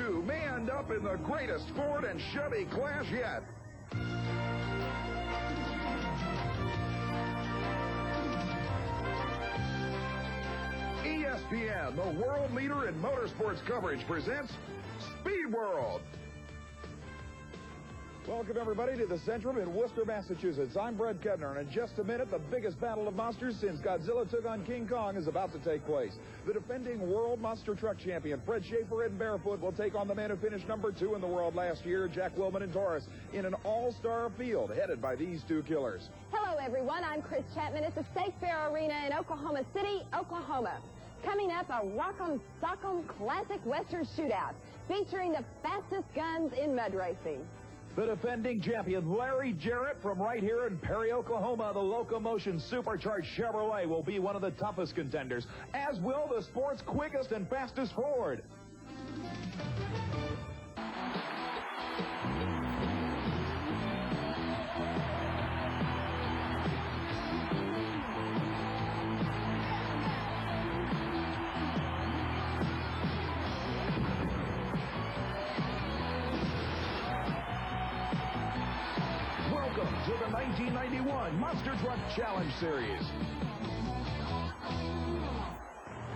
2 may end up in the greatest Ford and Chevy clash yet. ESPN, the world leader in motorsports coverage, presents Speed World. Welcome, everybody, to the Centrum in Worcester, Massachusetts. I'm Brett Kedner, and in just a minute, the biggest battle of monsters since Godzilla took on King Kong is about to take place. The defending world monster truck champion, Fred Schaefer in Barefoot, will take on the man who finished number 2 in the world last year, Jack Willman in Taurus, in an all-star field headed by these two killers. Hello, everyone. I'm Chris Chapman at the State Fair Arena in Oklahoma City, Oklahoma. Coming up, a Rock'em Sock'em Classic Western Shootout featuring the fastest guns in mud racing. The defending champion, Larry Jarrett, from right here in Perry, Oklahoma, the Locomotion Supercharged Chevrolet will be one of the toughest contenders, as will the sport's quickest and fastest Ford. To the 1991 Monster Truck Challenge Series.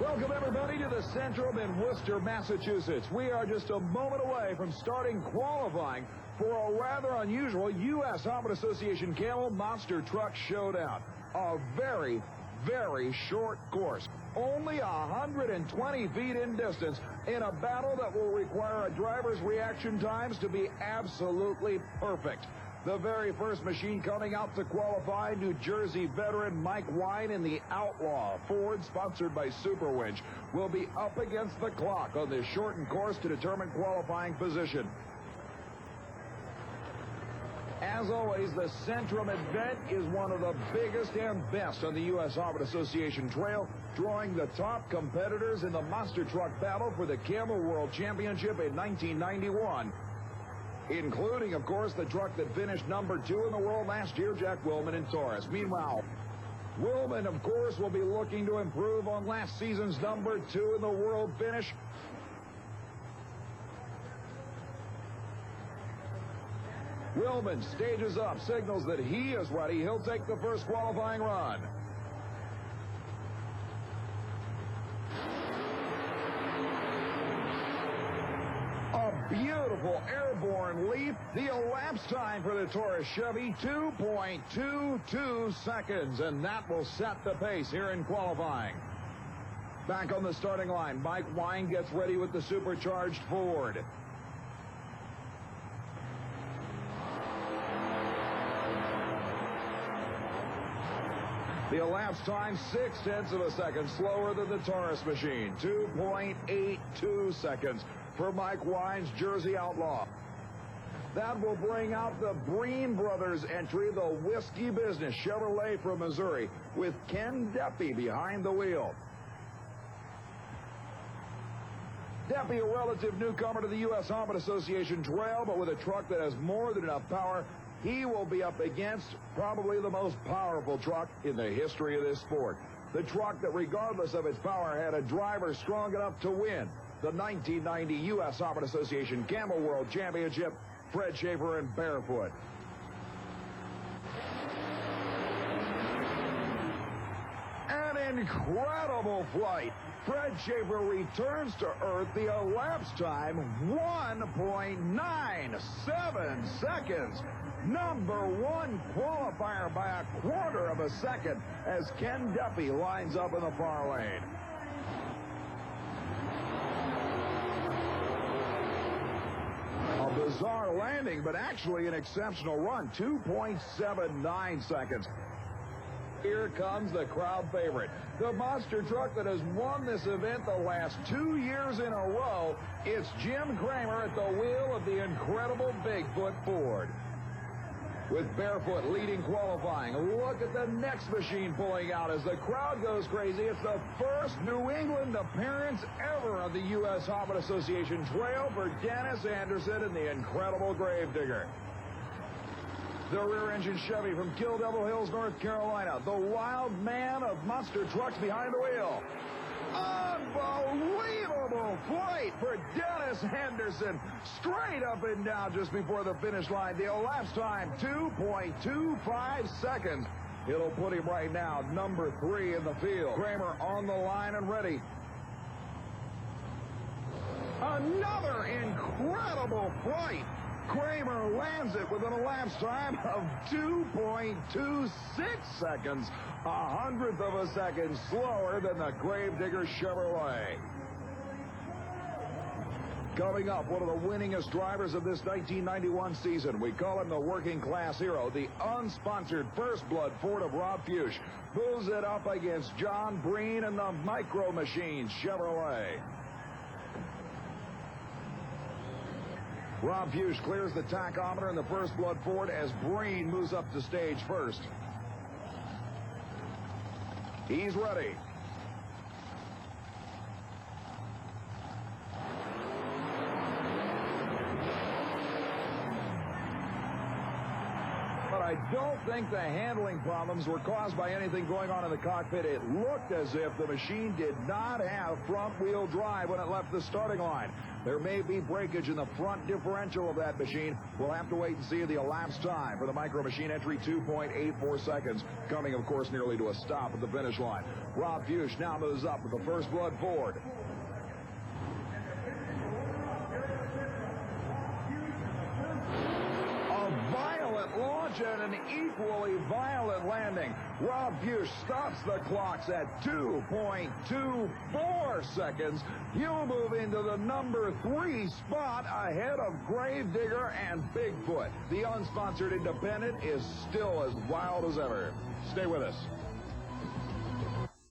Welcome, everybody, to the Centrum in Worcester, Massachusetts. We are just a moment away from starting qualifying for a rather unusual USHRA Association Camel Monster Truck Showdown. A very, very short course. Only 120 feet in distance in a battle that will require a driver's reaction times to be absolutely perfect. The very first machine coming out to qualify, New Jersey veteran Mike Wine in the Outlaw Ford, sponsored by Super Winch, will be up against the clock on this shortened course to determine qualifying position. As always, the Centrum event is one of the biggest and best on the U.S. Harvard Association Trail, drawing the top competitors in the monster truck battle for the Camel World Championship in 1991. Including, of course, the truck that finished number 2 in the world last year, Jack Willman in Taurus. Meanwhile, Willman, of course, will be looking to improve on last season's number 2 in the world finish. Willman stages up, signals that he is ready. He'll take the first qualifying run. A beautiful airborne leap. The elapsed time for the Taurus Chevy, 2.22 seconds, and that will set the pace here in qualifying. Back on the starting line, Mike Wine gets ready with the supercharged Ford. The elapsed time, 0.6 of a second slower than the Taurus machine, 2.82 seconds for Mike Wine's Jersey Outlaw. That will bring out the Breen Brothers entry, the Whiskey Business Chevrolet from Missouri, with Ken Deppy behind the wheel. Deppy, a relative newcomer to the U.S. Harvard Association Trail, but with a truck that has more than enough power, he will be up against probably the most powerful truck in the history of this sport. The truck that, regardless of its power, had a driver strong enough to win the 1990 U.S. Harvard Association Camel World Championship, Fred Schaefer in Barefoot. An incredible flight. Fred Schaefer returns to Earth. The elapsed time, 1.97 seconds. Number 1 qualifier by a quarter of a second as Ken Deppy lines up in the far lane. A bizarre landing, but actually an exceptional run, 2.79 seconds. Here comes the crowd favorite, the monster truck that has won this event the last 2 years in a row. It's Jim Kramer at the wheel of the incredible Bigfoot Ford. With Barefoot leading qualifying, look at the next machine pulling out as the crowd goes crazy. It's the first New England appearance ever on the U.S. Harvard Association Trail for Dennis Anderson and the incredible Gravedigger. The rear-engine Chevy from Kill Devil Hills, North Carolina. The wild man of monster trucks behind the wheel. Unbelievable flight for Dennis Henderson. Straight up and down just before the finish line. The elapsed time, 2.25 seconds. It'll put him right now, number 3 in the field. Kramer on the line and ready. Another incredible flight. Kramer lands it with an elapsed time of 2.26 seconds, 100th of a second slower than the Gravedigger Chevrolet. Coming up, one of the winningest drivers of this 1991 season. We call him the working class hero, the unsponsored First Blood Ford of Rob Fuchs. Moves it up against John Breen and the Micro Machines Chevrolet. Rob Fuchs clears the tachometer in the First Blood Ford as Breen moves up to stage first. He's ready. But I don't think the handling problems were caused by anything going on in the cockpit. It looked as if the machine did not have front-wheel drive when it left the starting line. There may be breakage in the front differential of that machine. We'll have to wait and see the elapsed time for the Micro Machine entry, 2.84 seconds, coming, of course, nearly to a stop at the finish line. Rob Fuchs now moves up with the First Blood Ford. Launch and an equally violent landing. Rob Fuchs stops the clocks at 2.24 seconds. He'll move into the number 3 spot ahead of Gravedigger and Bigfoot. The unsponsored independent is still as wild as ever. Stay with us.